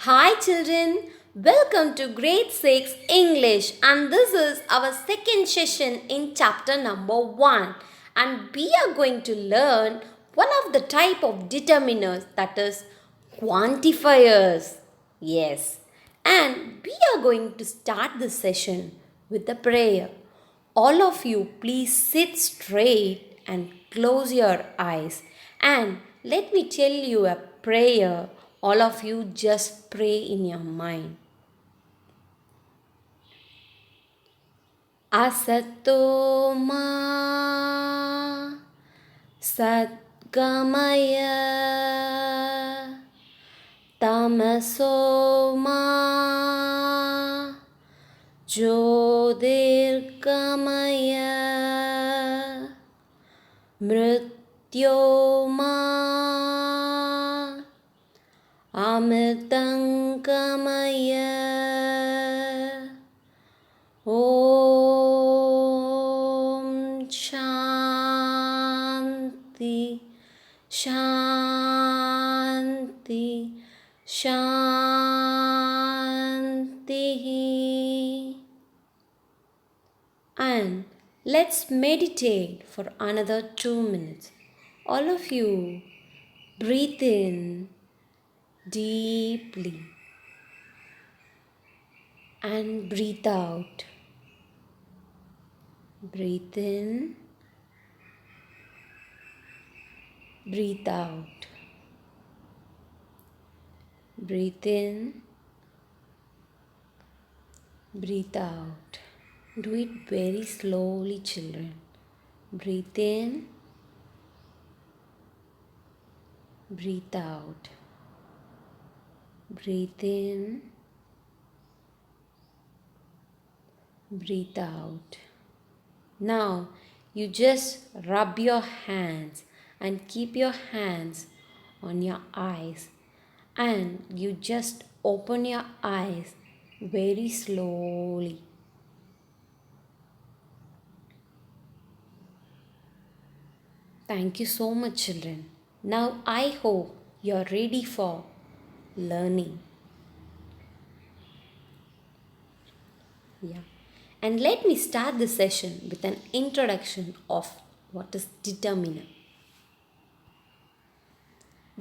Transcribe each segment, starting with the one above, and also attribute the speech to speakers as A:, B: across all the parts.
A: Hi children, welcome to grade 6 English and this is our second session in chapter number 1 and we are going to learn one of the type of determiners, that is quantifiers. Yes, and we are going to start this session with a prayer. All of you please sit straight and close your eyes and let me tell you a prayer. All of you just pray in your mind. Asato ma Satgamaya Tamaso ma Jyotirgamaya Mrityoma Amritangamaya Om Shanti Shanti Shanti. And let's meditate for another 2 minutes. All of you, breathe in deeply and breathe out. Breathe in, breathe out. Breathe in, breathe out. Do it very slowly, children. Breathe in, breathe out. Breathe in, breathe out. Now you just rub your hands and keep your hands on your eyes and you just open your eyes very slowly. Thank you so much, children. Now I hope you are ready for learning. Yeah. And let me start the session with an introduction of what is determiner.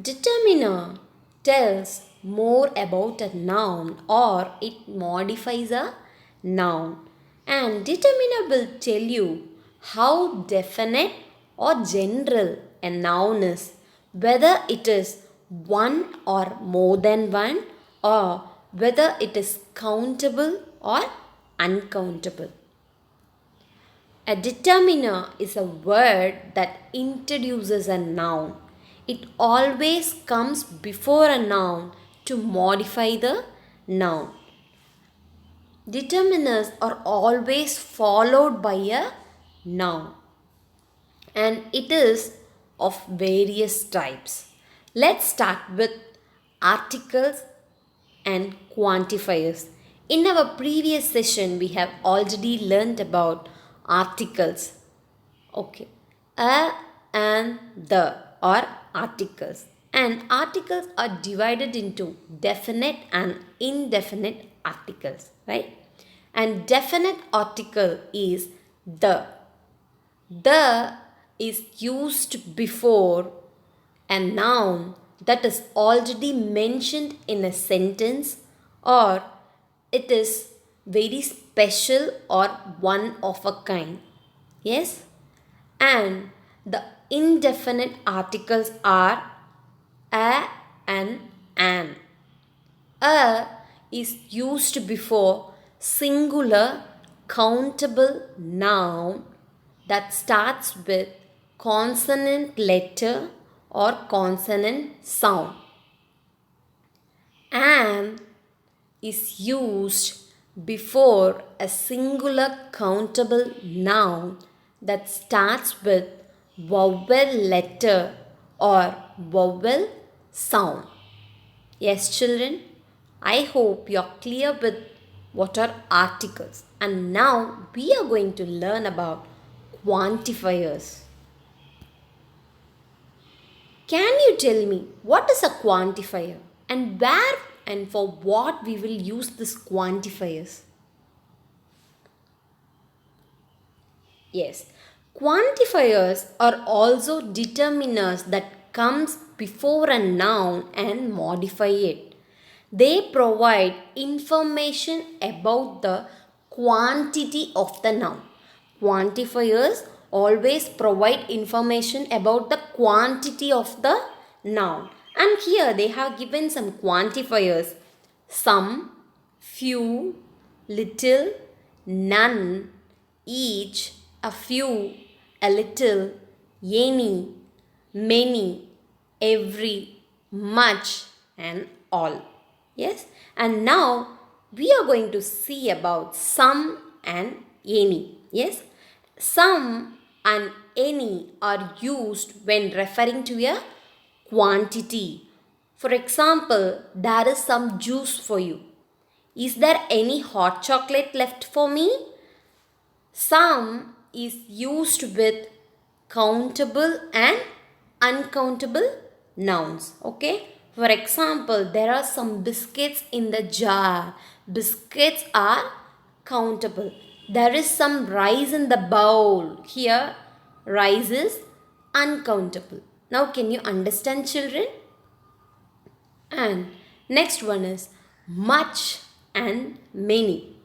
A: Determiner tells more about a noun or it modifies a noun. And determiner will tell you how definite or general a noun is, whether it is one or more than one, or whether it is countable or uncountable. A determiner is a word that introduces a noun. It always comes before a noun to modify the noun. Determiners are always followed by a noun and it is of various types. Let's start with articles and quantifiers. In our previous session, we have already learned about articles. Okay. A and the are articles. And articles are divided into definite and indefinite articles, right? And definite article is the. The is used before a noun that is already mentioned in a sentence or it is very special or one of a kind. Yes? And the indefinite articles are a and an. A is used before singular countable noun that starts with consonant letter or consonant sound. An is used before a singular countable noun that starts with vowel letter or vowel sound. Yes, children, I hope you're clear with what are articles. And now we are going to learn about quantifiers. Can you tell me what is a quantifier and where and for what we will use this quantifiers? Yes, quantifiers are also determiners that comes before a noun and modify it. They provide information about the quantity of the noun. Quantifiers always provide information about the quantity of the noun. And here they have given some quantifiers: some, few, little, none, each, a few, a little, any, many, every, much, and all. Yes, and now we are going to see about some and any. Yes, some and any are used when referring to a quantity. For example, there is some juice for you. Is there any hot chocolate left for me? Some is used with countable and uncountable nouns. Okay. For example, there are some biscuits in the jar. Biscuits are countable. There is some rice in the bowl. Here, rice is uncountable. Now, can you understand, children? And next one is much and many.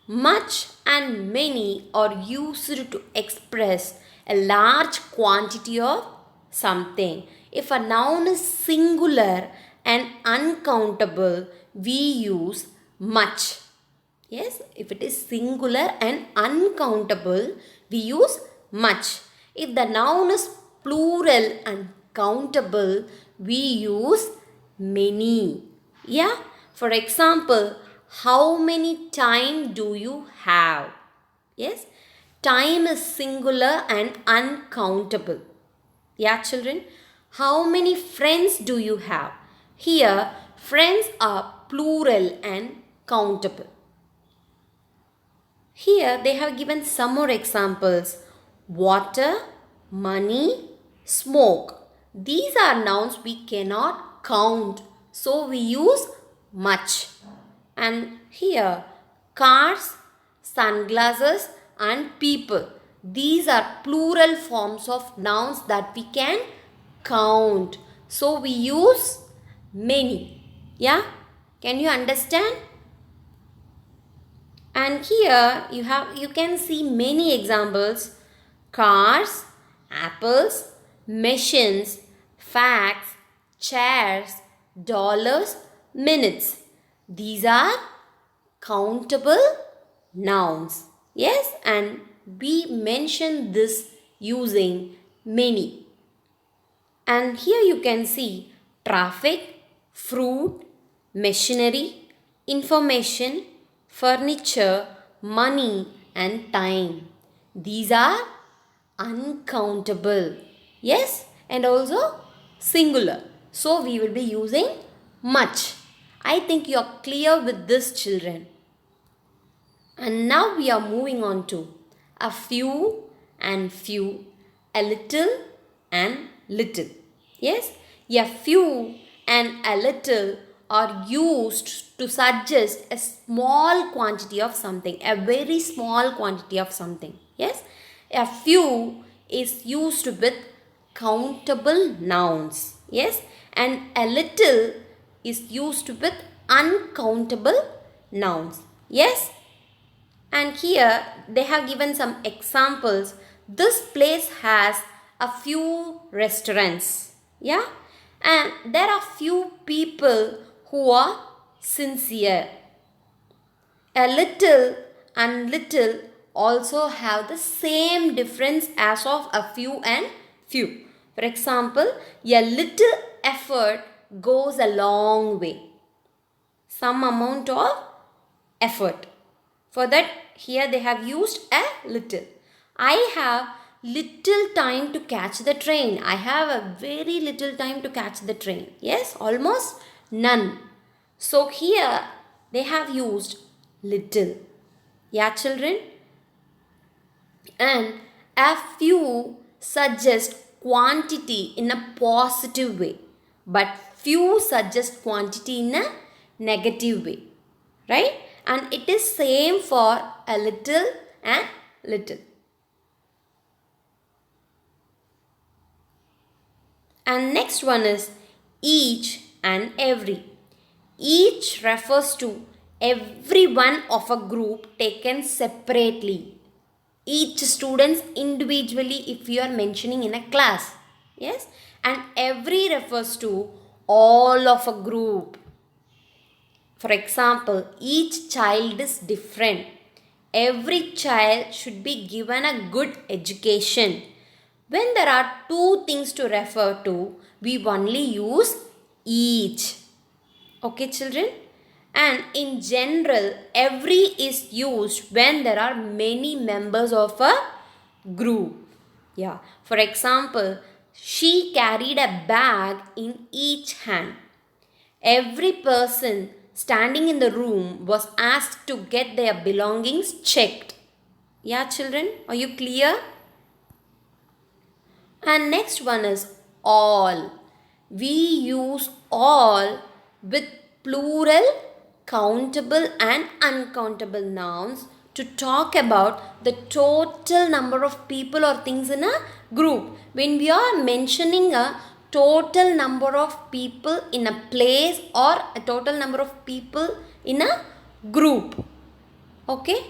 A: Much and many are used to express a large quantity of something. If a noun is singular and uncountable, we use much. Yes, if it is singular and uncountable, we use much. If the noun is plural and countable, we use many. Yeah, for example, how many time do you have? Yes, time is singular and uncountable. Yeah, children, how many friends do you have? Here, friends are plural and countable. Here they have given some more examples: water, money, smoke. These are nouns we cannot count, so we use much. And here, cars, sunglasses, and people. These are plural forms of nouns that we can count, so we use many. Yeah, can you understand? And here you can see many examples: cars, apples, machines, facts, chairs, dollars, minutes. These are countable nouns. Yes, and we mention this using many. And here you can see traffic, fruit, machinery, information, furniture, money, and time. These are uncountable. Yes, and also singular. So we will be using much. I think you are clear with this, children. And now we are moving on to a few and few, a little and little. Yes, a few and a little are used to suggest a small quantity of something, a very small quantity of something. Yes, a few is used with countable nouns. Yes, and a little is used with uncountable nouns. Yes, and here they have given some examples. This place has a few restaurants. Yeah, and there are few people who are sincere. A little and little also have the same difference as of a few and few. For example, a little effort goes a long way. Some amount of effort. For that, here they have used a little. I have little time to catch the train. I have a very little time to catch the train. Yes, almost none. So here they have used little. Yeah, children? And a few suggest quantity in a positive way, but few suggest quantity in a negative way, right? And it is same for a little and little. And next one is each and every. Each refers to every one of a group taken separately. Each students individually if you are mentioning in a class. Yes? And every refers to all of a group. For example, each child is different. Every child should be given a good education. When there are two things to refer to, we only use each. Okay, children? And in general, every is used when there are many members of a group. Yeah. For example, she carried a bag in each hand. Every person standing in the room was asked to get their belongings checked. Yeah, children, are you clear? And next one is all. We use all with plural, countable and uncountable nouns to talk about the total number of people or things in a group. When we are mentioning a total number of people in a place or a total number of people in a group. Okay?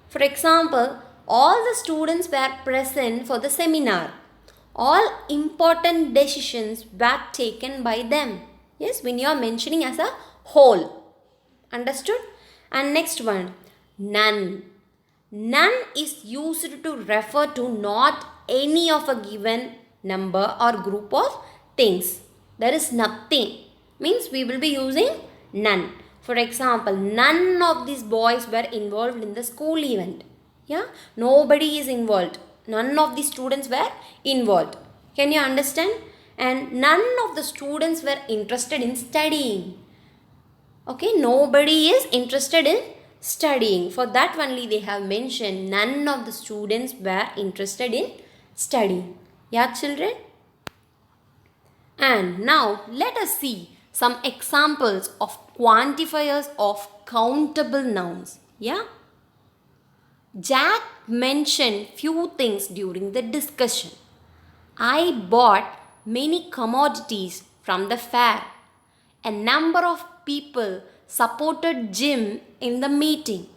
A: For example, all the students were present for the seminar. All important decisions were taken by them. Yes, when you are mentioning as a whole. Understood? And next one, none. None is used to refer to not any of a given number or group of things. There is nothing. Means we will be using none. For example, none of these boys were involved in the school event. Yeah, nobody is involved. None of the students were involved. Can you understand? And none of the students were interested in studying. Okay, nobody is interested in studying. For that only they have mentioned none of the students were interested in studying. Yeah, children? And now let us see some examples of quantifiers of countable nouns. Yeah? Jack mentioned few things during the discussion. I bought many commodities from the fair. A number of people supported Jim in the meeting.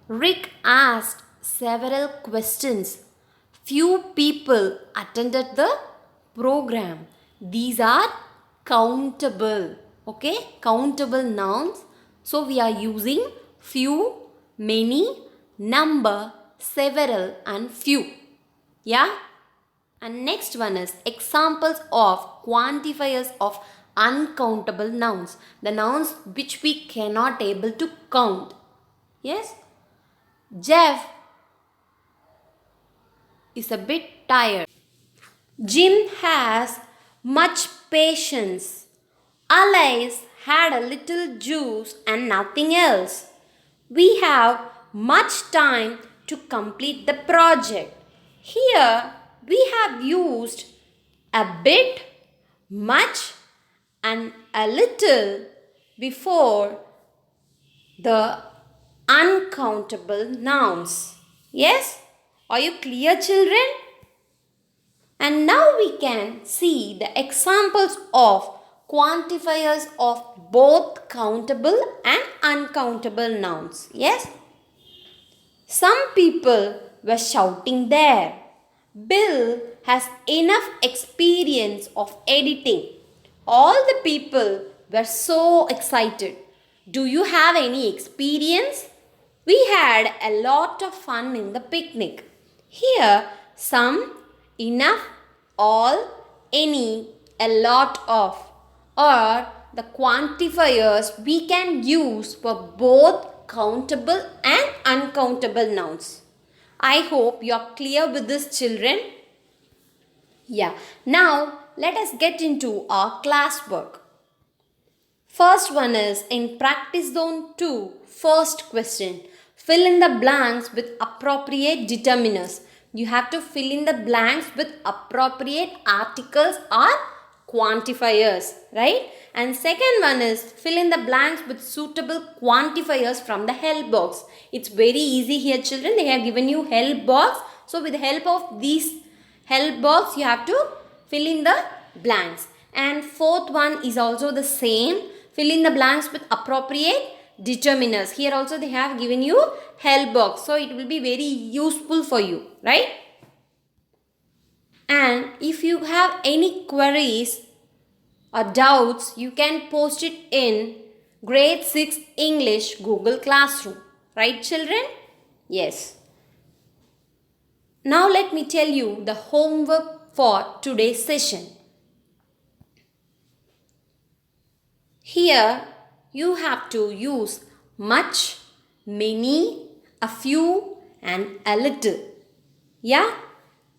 A: Rick asked several questions. Few people attended the program. These are countable. Okay, countable nouns. So we are using few, many, number, several and few. Yeah? And next one is examples of quantifiers of uncountable nouns. The nouns which we cannot able to count. Yes? Jeff is a bit tired. Jim has much patience. Alice had a little juice and nothing else. We have much time to complete the project. Here we have used a bit, much and a little before the uncountable nouns. Yes? Are you clear, children? And now we can see the examples of quantifiers of both countable and uncountable nouns. Yes? Some people were shouting there. Bill has enough experience of editing. All the people were so excited. Do you have any experience? We had a lot of fun in the picnic. Here, some, enough, all, any, a lot of, are the quantifiers we can use for both countable and uncountable nouns. I hope you are clear with this, children. Yeah, now let us get into our classwork. First one is in practice zone 2, first question. Fill in the blanks with appropriate determiners. You have to fill in the blanks with appropriate articles or quantifiers, right? And second one is fill in the blanks with suitable quantifiers from the help box. It's very easy here, children. They have given you help box. So with the help of these help box, you have to fill in the blanks. And fourth one is also the same. Fill in the blanks with appropriate determiners. Here also they have given you help box. So it will be very useful for you, right? And if you have any queries or doubts, you can post it in grade 6 English Google Classroom. Right, children? Yes. Now let me tell you the homework for today's session. Here you have to use much, many, a few and a little. Yeah?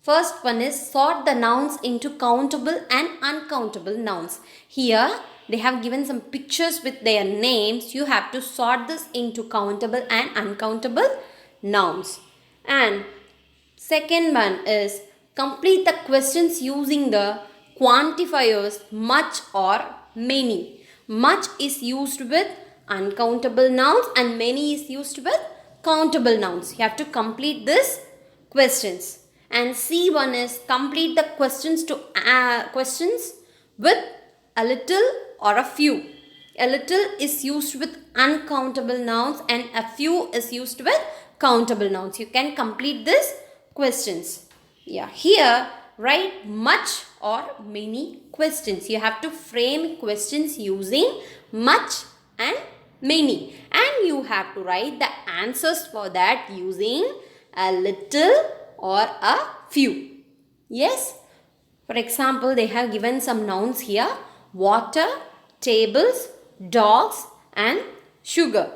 A: First one is sort the nouns into countable and uncountable nouns. Here they have given some pictures with their names. You have to sort this into countable and uncountable nouns. And second one is complete the questions using the quantifiers much or many. Much is used with uncountable nouns and many is used with countable nouns. You have to complete this questions. And C1 is complete the questions with a little or a few. A little is used with uncountable nouns and a few is used with countable nouns. You can complete this questions. Yeah, here write much or many questions. You have to frame questions using much and many. And you have to write the answers for that using a little or a few. Yes. For example, they have given some nouns here. Water, tables, dogs and sugar.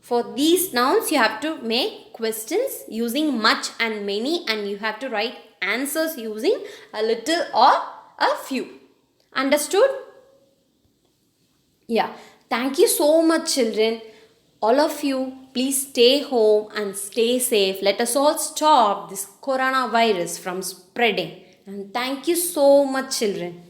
A: For these nouns, you have to make questions using much and many and you have to write answers using a little or a few. Understood? Yeah. Thank you so much, children. All of you, please stay home and stay safe. Let us all stop this coronavirus from spreading. And thank you so much, children.